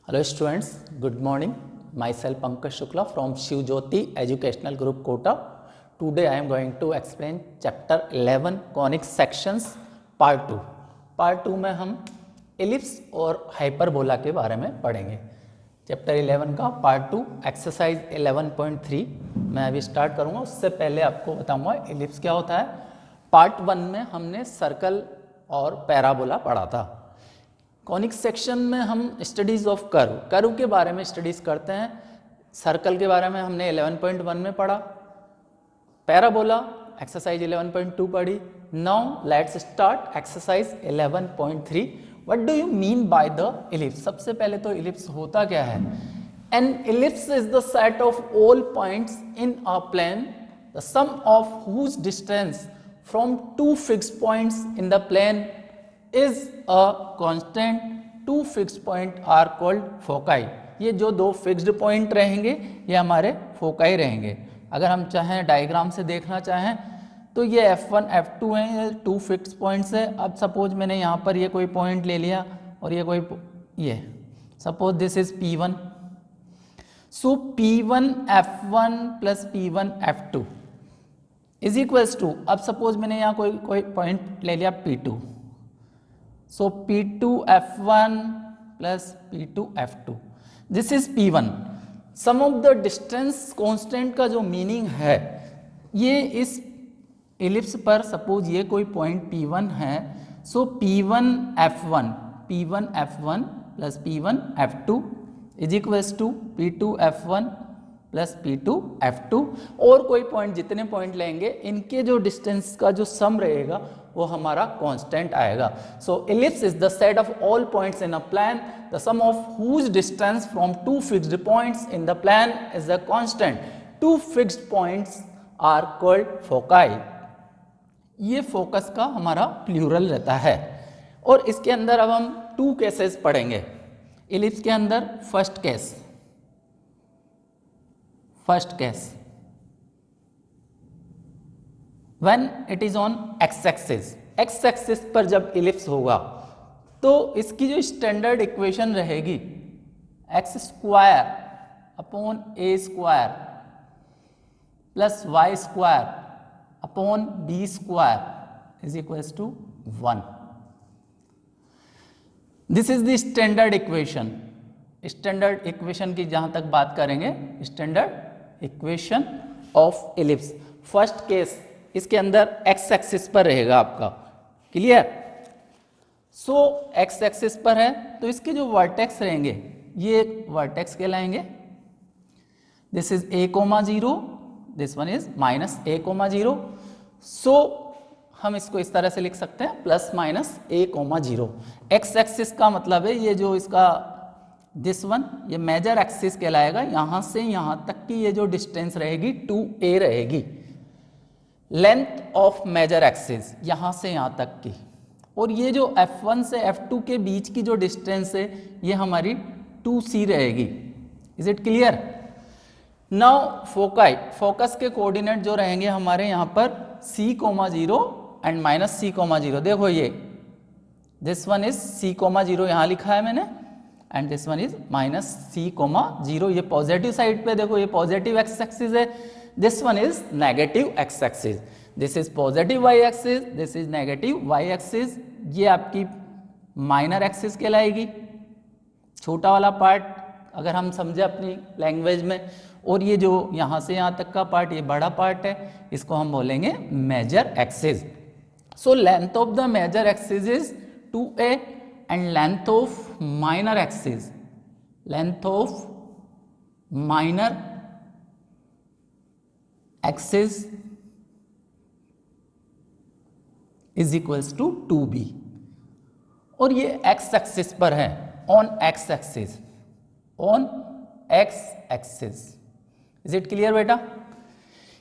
Hello students, good morning. Myself Pankaj Shukla from Shiv Jyoti Educational Group Kota. Today I am going to explain chapter 11 conic sections part 2. Part 2 में हम ellipse और hyperbola के बारे में पढ़ेंगे. Chapter 11 का part 2 exercise 11.3 मैं अभी स्टार्ट करूँगा. उससे पहले आपको बताऊँगा एलिप्स क्या होता है. पार्ट 1 में हमने सर्कल और पैराबोला पढ़ा था. कॉनिक सेक्शन में हम स्टडीज़ ऑफ कर्व के बारे में स्टडीज़ करते हैं. सर्कल के बारे में हमने 11.1 में पढ़ा. पैराबोला एक्सरसाइज 11.2 पढ़ी. Now let's start exercise 11.3. What do you mean by the ellipse. सबसे पहले तो इलिप्स होता क्या है. An ellipse is the set of all points in a plane the sum of whose distance from two fixed points in the plane is a constant. two fixed point are called foci. ये जो दो fixed point रहेंगे ये हमारे foci रहेंगे. अगर हम चाहें डायग्राम से देखना चाहें तो ये F1 F2 हैं, ये टू फिक्स्ड पॉइंट्स है. अब सपोज मैंने यहाँ पर ये कोई पॉइंट ले लिया और ये कोई ये suppose this is P1. So P1 F1 plus P1 F2 is equals to. अब सपोज मैंने यहाँ कोई पॉइंट ले लिया P2. So P2 F1 plus P2 F2. This is P1. Sum of the distance constant का जो मीनिंग है ये इस इलिप्स पर सपोज ये कोई पॉइंट P1 है. So P1 F1 plus P1 F2 is equals to P2 F1 plus P2 F2. और कोई पॉइंट जितने पॉइंट लेंगे इनके जो डिस्टेंस का जो सम रहेगा वो हमारा कांस्टेंट आएगा. So ellipse is the set of all points in a plane the sum of whose distance from two fixed points in the plane is a constant. Two fixed points are called foci. ये focus का हमारा plural रहता है. और इसके अंदर अब हम टू केसेस पढ़ेंगे. इलिप्स के अंदर first case when it is on x axis पर जब इलिप्स होगा तो इसकी जो स्टैंडर्ड इक्वेशन रहेगी x square upon a square plus y square upon b square is equals to 1. This is the standard equation. Standard equation की जहां तक बात करेंगे standard equation of ellipse. First case इसके अंदर x एक्सिस पर रहेगा आपका. क्लियर. सो x एक्सिस पर है तो इसके जो वर्टेक्स रहेंगे ये वर्टेक्स कहलाएंगे. This is a,0, this one is -a,0. So हम इसको इस तरह से लिख सकते हैं plus minus a,0. x axis का मतलब है ये जो इसका दिस वन ये मेजर एक्सिस कहलाएगा. यहां से यहां तक की ये जो डिस्टेंस रहेगी 2a रहेगी. लेंथ ऑफ मेजर एक्सिस यहां से यहां तक की. और ये जो F1 से F2 के बीच की जो डिस्टेंस है ये हमारी 2c रहेगी. Is it clear. Now foci focus के कोऑर्डिनेट जो रहेंगे हमारे यहाँ पर c,0 एंड -c,0. देखो ये दिस वन इज c,0 यहाँ लिखा है मैंने and this one is -c,0. ये पॉजिटिव साइड पे देखो ये पॉजिटिव एक्स एक्सिस है. This one is negative X axis. This is positive Y axis, this is negative Y axis. ये आपकी माइनर एक्सिस कहलाएगी, छोटा वाला पार्ट अगर हम समझे अपनी लैंग्वेज में. और ये जो यहाँ से यहाँ तक का पार्ट ये बड़ा पार्ट है, इसको हम बोलेंगे major axis. So length of the major axis is 2a and length of minor axis is equals to 2b. और ये x एक्सिस पर है on x axis. Is it clear बेटा.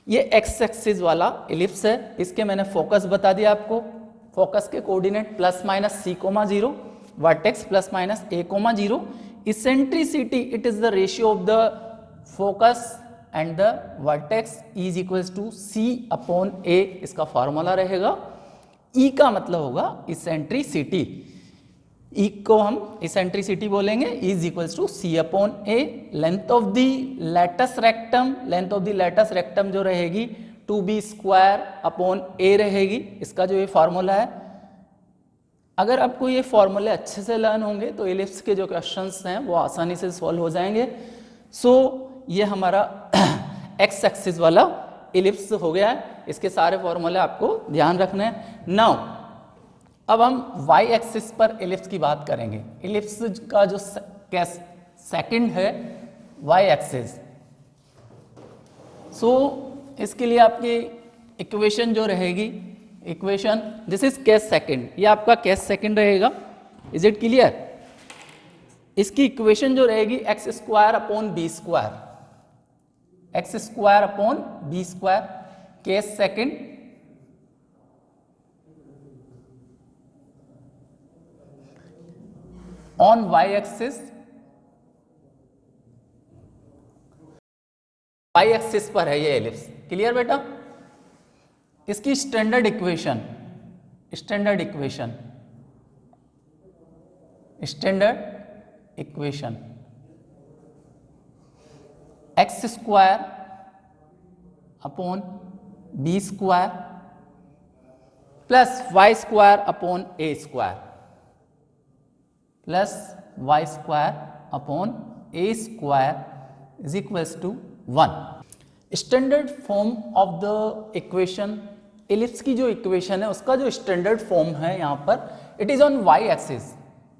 ये x एक्सिस वाला इलिप्स है. इसके मैंने फोकस बता दिया आपको. फोकस के coordinate plus minus c,0, vertex plus minus a,0. Eccentricity it is the ratio of the focus and the vertex is equals to c/a. इसका फॉर्मूला रहेगा. E का मतलब होगा इसेंट्रिसिटी. ई को हम इसेंट्रिसिटी बोलेंगे, is equals to C upon A. Length of the latus rectum, length of the latus rectum जो रहेगी 2b स्क्वायर अपॉन ए रहेगी। इसका जो ये फॉर्मूला है, अगर आपको ये फॉर्मूले अच्छे से लर्न होंगे तो इलिप्स के जो क्वेश्चंस हैं वो आसानी से सॉल्व हो जाएंगे। सो ये हमारा एक्स एक्सिस वाला इलिप्स हो गया है। इसके सारे फॉर्मूले आपको ध्यान रखने हैं। नाउ अब हम y एक्सिस पर इलिप्स की बात करेंगे। इलिप्स का जो सेकंड है y एक्सिस, सो इसके लिए आपकी इक्वेशन जो रहेगी, equation this is case second, ये आपका केस सेकंड रहेगा। Is it clear? इसकी इक्वेशन जो रहेगी X square upon B square, X square upon B square, case second on y axis, y axis पर है ये एलिप्स। क्लियर बेटा? इसकी standard equation, standard equation, standard equation x square upon B square plus Y square upon A square plus Y square upon A square is equals to 1। Standard form of the equation, ellipse की जो equation है उसका जो standard form है यहाँ पर, it is on Y axis.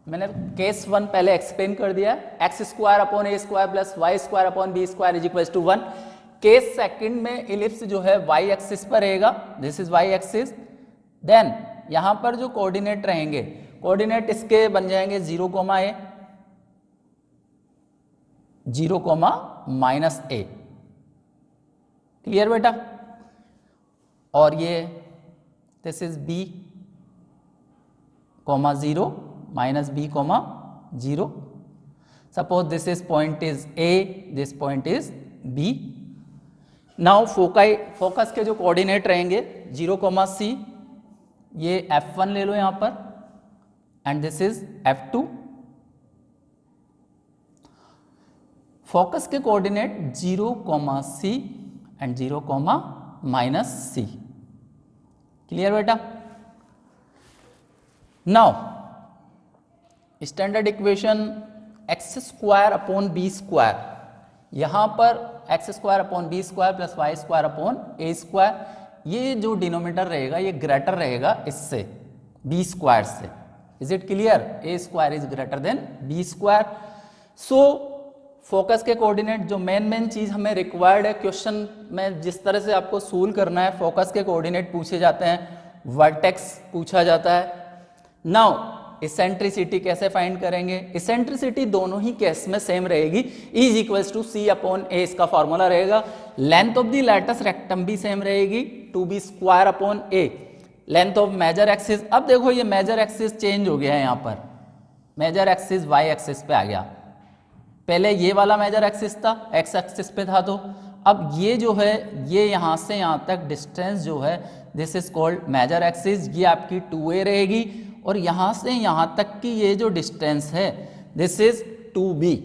मैंने case 1 पहले एक्सप्लेन कर दिया, X square upon A square plus Y square upon B square is equals to 1। Case second में इलिप्स जो है वाई एक्सिस पर रहेगा, this is Y axis. Then यहाँ पर जो कोऑर्डिनेट रहेंगे, कोऑर्डिनेट इसके बन जाएंगे 0, a 0, माइनस a। क्लियर बेटा? और ये this is b, 0, minus b, 0। Suppose this is point is a, this point is b। Now focus के जो कोऑर्डिनेट रहेंगे 0, c, ये f1 ले लो यहाँ पर, and this is f2। Focus के कोऑर्डिनेट 0, c एंड 0, माइनस c। क्लियर बेटा? Now standard equation x square upon B square, यहां पर x square upon B square plus Y square upon ए स्क्वायर, ये जो डिनोमिनेटर रहेगा ये ग्रेटर रहेगा इससे, बी स्क्वायर से। Is it clear? A square is greater than b square. So focus के कोऑर्डिनेट जो मेन चीज हमें रिक्वायर्ड है क्वेश्चन में, जिस तरह से आपको सोल्व करना है, फोकस के कोऑर्डिनेट पूछे जाते हैं, वर्टेक्स पूछा जाता है। नाउ इसेंट्रिसिटी कैसे फाइंड करेंगे? इसेंट्रिसिटी दोनों ही केस में सेम रहेगी, is equals to C upon a इसका फॉर्मूला रहेगा। Length of the latus rectum भी सेम रहेगी, 2b square upon A. Length of major axis, अब देखो ये मेजर एक्सिस चेंज हो गया है, यहाँ पर मेजर एक्सिस वाई एक्सिस पे आ गया। पहले ये वाला मेजर एक्सिस था, एक्स एक्सिस पे था, तो अब ये जो है ये यहाँ से यहाँ तक डिस्टेंस जो है this is called major axis, ये आपकी 2a रहेगी। और यहाँ से यहाँ तक की ये जो डिस्टेंस है दिस इज 2b,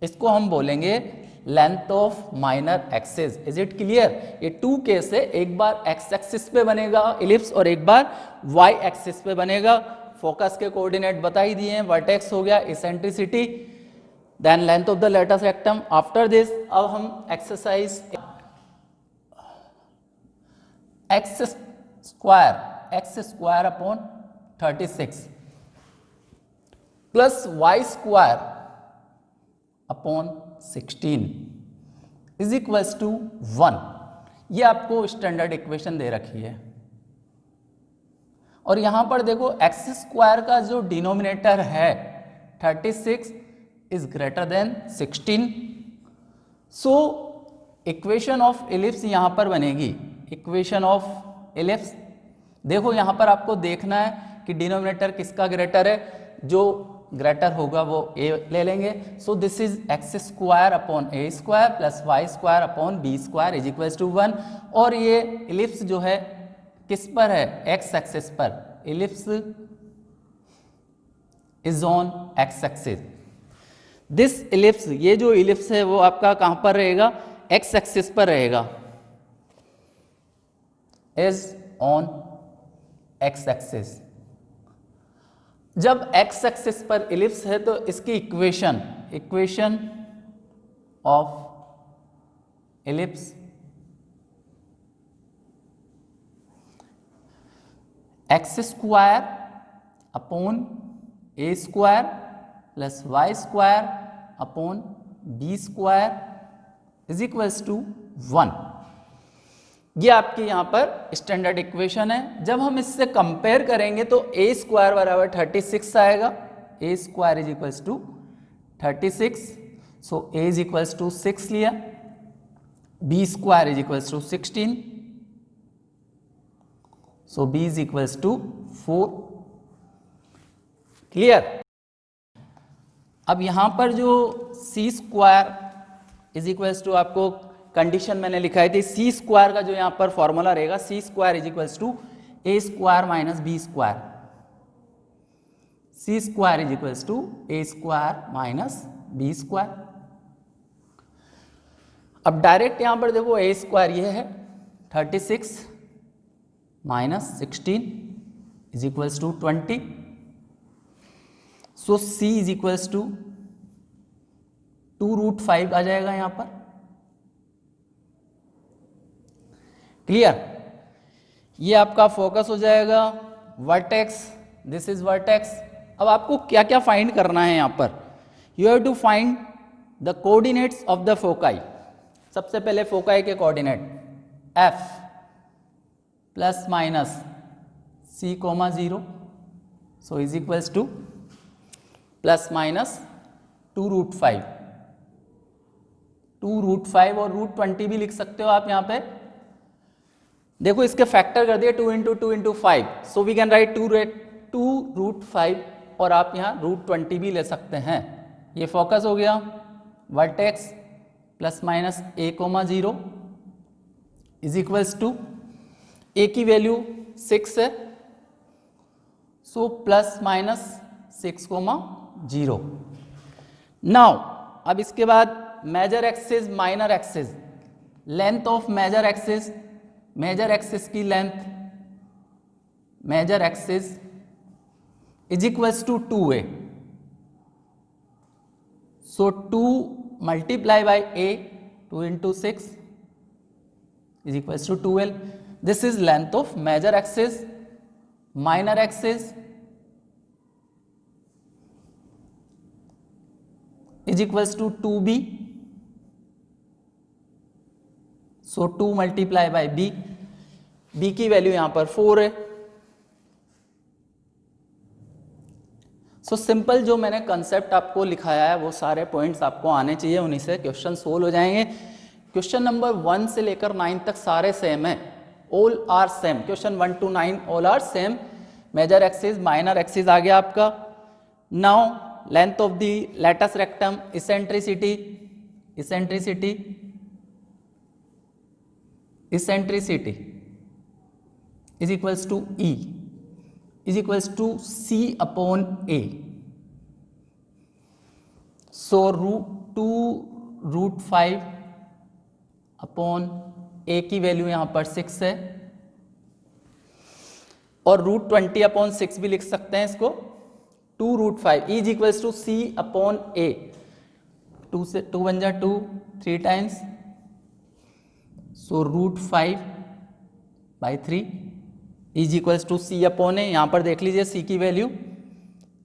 इसको हम बोलेंगे length of minor axis. Is it clear? ये 2k से एक बार एक्स एक्सिस पे बनेगा इलिप्स और एक बार वाई एक्सिस पे बनेगा। फोकस के कोऑर्डिनेट बता ही दिए हैं, वर्टेक्स हो गया, eccentricity, then length of the latus rectum. After this अब हम exercise X square upon 36 plus Y square upon 16 is equals to 1। ये आपको स्टैंडर्ड इक्वेशन दे रखी है। और यहां पर देखो एक्स स्क्वायर का जो डिनोमिनेटर है 36 is greater then 16। So equation of ellipse यहां पर बनेगी, इक्वेशन ऑफ इलिप्स। देखो यहां पर आपको देखना है कि डिनोमिनेटर किसका ग्रेटर है, जो ग्रेटर होगा वो a ले लेंगे। So this is X square upon A square plus Y square upon B square is equals to 1। और ये इलिप्स जो है किस पर है? एक्स एक्सिस पर। Ellipse is on x axis. This ellipse, ये जो इलिप्स है वो आपका कहां पर रहेगा, एक्स एक्सिस पर रहेगा, इज ऑन एक्स एक्सिस। जब एक्स एक्सिस पर इलिप्स है तो इसकी equation of ellipse X square upon A square plus Y square upon B square is equals to 1। ये आपकी यहां पर स्टैंडर्ड इक्वेशन है। जब हम इससे कंपेयर करेंगे तो ए स्क्वायर बराबर 36 आएगा, a square is equals to 36, so a is equals to 6 लिया, b square is equals to 16, so b is equals to 4। Clear. अब यहां पर जो c square is equals to, आपको कंडीशन मैंने लिखाई थी, सी स्क्वायर का जो यहां पर फॉर्मूला रहेगा, c square is equals to a square minus b square, c square is equals to a square minus b square. अब डायरेक्ट यहां पर देखो ए स्क्वायर ये है 36 माइनस 16 is equals to 20, so c is equals to 2√5 आ जाएगा यहां पर। क्लियर। ये आपका फोकस हो जाएगा, वर्टेक्स, दिस इज वर्टेक्स। अब आपको क्या क्या फाइंड करना है यहां पर, you have to find the coordinates of the foci. सबसे पहले फोकाई के coordinate f plus minus c, 0, so is equals to plus minus 2√5, 2√5 और √20 भी लिख सकते हो आप यहां पे। देखो इसके फैक्टर कर दिए 2 into 2 into 5, so we can write 2√5 और आप यहां √20 भी ले सकते हैं। ये फोकस हो गया, vertex plus minus a, 0 is equals to, a की वैल्यू 6 है, सो प्लस माइनस 6, 0। नाउ अब इसके बाद major axis minor axis, length of major axis, major axis की लेंथ, major axis is equals to 2a, so 2 multiply by a, 2 into 6 is equals to 12। This is length of major axis. Minor axis is equals to 2b, so 2 multiply by b, b की value यहां पर 4 है। So simple जो मैंने concept आपको लिखाया है वो सारे पॉइंट्स आपको आने चाहिए, उन्हीं से क्वेश्चन सोल्व हो जाएंगे। क्वेश्चन नंबर 1 से लेकर 9 तक सारे सेम है, all are same. Question 1 to 9 all are same. Major axis minor axis आ गया आपका। Now length of the latus rectum, eccentricity, eccentricity, eccentricity is equals to E is equals to C upon A, सो √2√5 upon A की value यहां पर 6 है, और √20 upon 6 भी लिख सकते हैं इसको, 2√5 is equals to C upon A, 2 से 2 बन जा 2, 3 times, so √5/3 is equals to C upon A। यहां पर देख लीजिए C की वैल्यू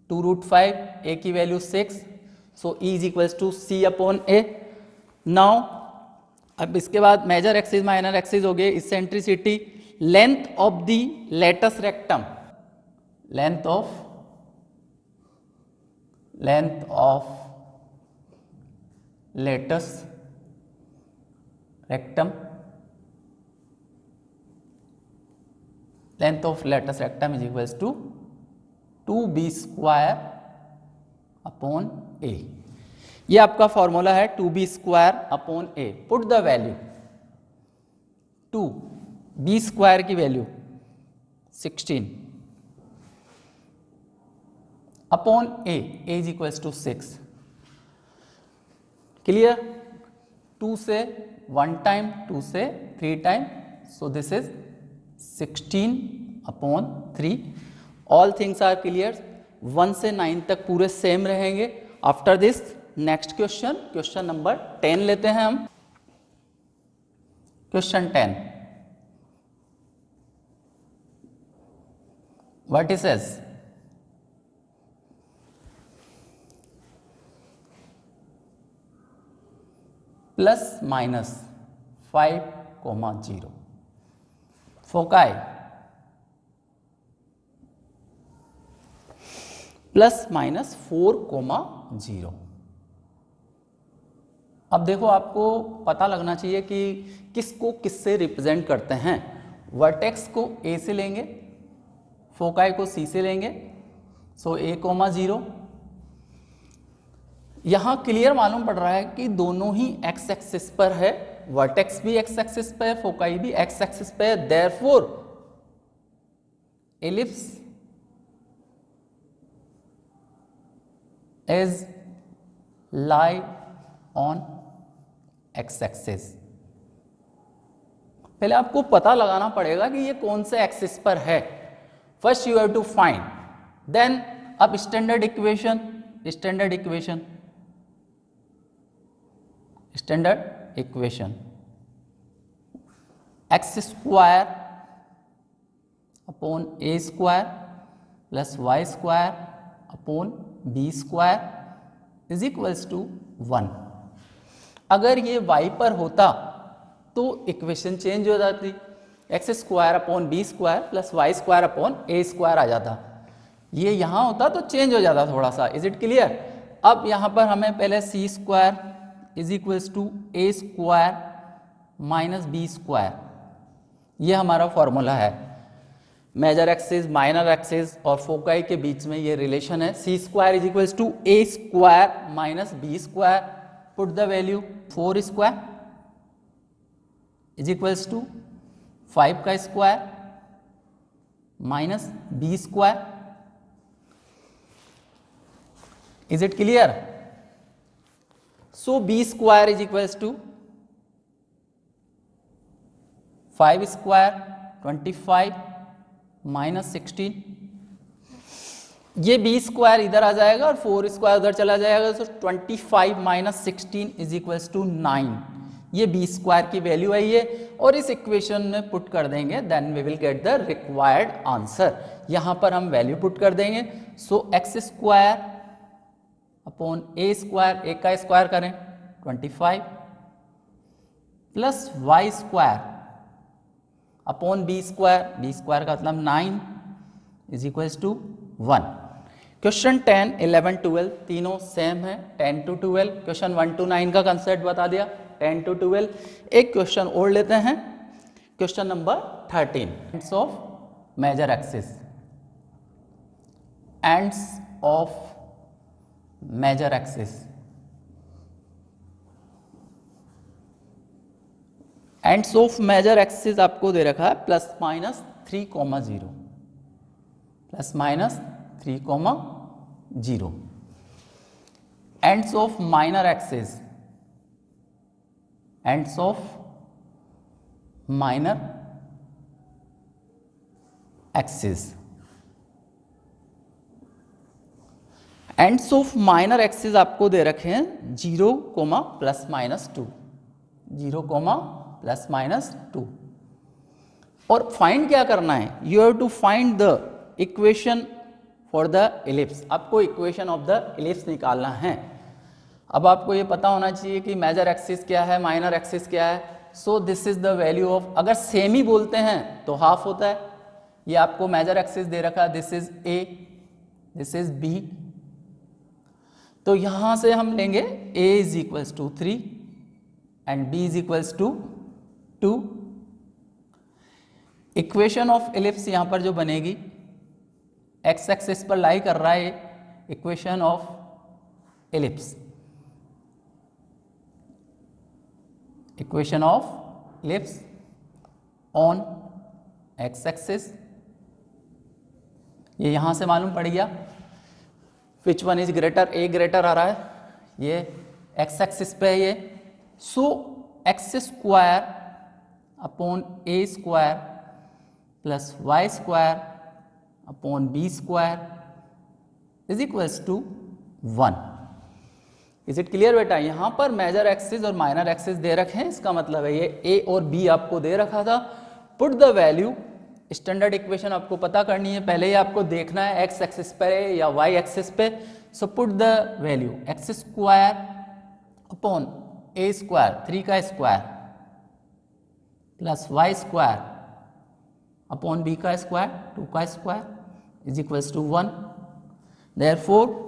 2√5, A की value 6, so E is equals to C upon A। Now अब इसके बाद मेजर एक्सिस माइनर एक्सिस हो गए। Eccentricity, length of the latus rectum, length of latus rectum, length of latus rectum is equals to 2b square upon a। ये आपका formula है 2b square upon a। Put the value 2, b square की value 16, upon a is equals to 6. Clear? 2 से 1 time, 2 से 3 time, so this is 16/3. All things are clear. 1 से 9 तक पूरे same रहेंगे. After this next question number 10 लेते हैं हम. Question 10. What is S? +-5,0. Foci +-4,0. अब देखो, आपको पता लगना चाहिए कि किसको किससे रिप्रेजेंट करते हैं. वर्टेक्स को ए से लेंगे, फोकाई को सी से लेंगे. सो A,0. यहां क्लियर मालूम पड़ रहा है कि दोनों ही एक्स एक्सिस पर है. वर्टेक्स भी एक्स एक्सिस पे है, फोकाई भी एक्स एक्सिस पे है. Therefore ellipse is lie on x axis. पहले आपको पता लगाना पड़ेगा कि ये कौन से एक्सिस पर है. First you have to find, then अब standard equation x² upon A² plus Y² upon B² is equals to 1. अगर ये y पर होता तो इक्वेशन चेंज हो जाती. x² upon B² plus Y² upon A² आ जाता. ये यहां होता तो चेंज हो जाता थोड़ा सा. Is it clear? अब यहां पर हमें पहले C² is equals to A² minus B². ये हमारा फॉर्मूला है. मेजर एक्सिस, माइनर एक्सिस और फोकाई के बीच में ये रिलेशन है. C² is equals to A² minus B². Put the value. 4² is equals to 5 का square minus B². Is it clear? So B² is equals to 5² 25 minus 16. ये B² इधर आ जाएगा और 4² उधर चला जाएगा. तो 25 माइनस 16 इज इक्वल्स टू 9. ये B² की वैल्यू आई है और इस इक्वेशन में पुट कर देंगे. Then we will get the required answer. यहां पर हम वैल्यू पुट कर देंगे. So x² upon A², A का स्क्वायर करें 25 प्लस Y² अपॉन B² का मतलब 9 इज इक्वल्स टू 1. क्वेश्चन 10, 11, 12 तीनों सेम है. 10 to 12. क्वेश्चन 1 to 9 का कंसेप्ट बता दिया. 10 to 12 एक क्वेश्चन और लेते हैं. Question number 13. Ends of major axis. Ends of major axis. Ends of major axis आपको दे रखा है +-3,0 +-3,0. Ends of minor axis. Ends of minor axis. Ends of minor axis आपको दे रखे हैं 0, +-2. 0, +-2. और फाइंड क्या करना है? You have to find the equation for the ellipse. आपको इक्वेशन ऑफ द एलिप्स निकालना है. अब आपको ये पता होना चाहिए कि मेजर एक्सिस क्या है, माइनर एक्सिस क्या है. सो this is the value of, अगर सेम ही बोलते हैं तो हाफ होता है. ये आपको मेजर एक्सिस दे रखा है. This is A, this is B. तो यहां से हम लेंगे A is equals to 3 and B is equals to 2. Equation of ellipse यहां पर जो बनेगी, एक्स एक्सिस पर लाई कर रहा है. Equation of ellipse, equation of ellipse on x axis. ये यहां से मालूम पड़ गया. Which one is greater, a greater आ रहा है, ये एक्स एक्सिस पे है ये, so x square upon A square plus Y square upon B square is equals to 1। Is it clear बेटा? यहाँ पर मेजर एक्सिस और माइनर एक्सिस दे रखे हैं, इसका मतलब है ये ए और बी आपको दे रखा था। Put the value, standard equation आपको पता करनी है, पहले ही आपको देखना है एक्स एक्सिस पे या वाई एक्सिस पे। So put the value X square upon A square 3 का square plus Y square upon B का स्क्वायर 2 का square is equals to 1। Therefore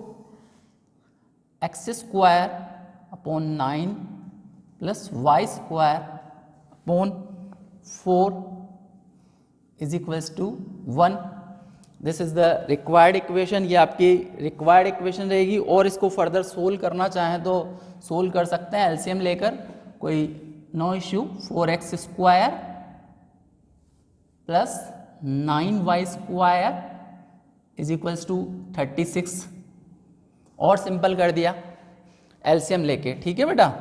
X square upon 9 plus Y square upon 4 is equals to 1। This is the required equation, ये आपकी required equation रहेगी। और इसको further solve करना चाहें तो सोल्व कर सकते हैं एलसीएम लेकर, कोई no issue. 4x square plus 9y square is equals to 36, और सिंपल कर दिया एलसीएम लेके, ठीक है बेटा।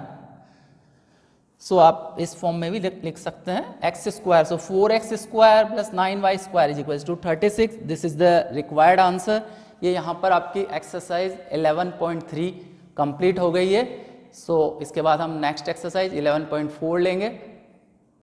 सो आप इस फॉर्म में भी लिख सकते हैं X square, so 4x square plus 9y square is equals to 36। This is the required answer. ये यहाँ पर आपकी एक्सरसाइज 11.3 कंप्लीट हो गई है। सो इसके बाद हम नेक्स्ट एक्सरसाइज 11.4 लेंगे।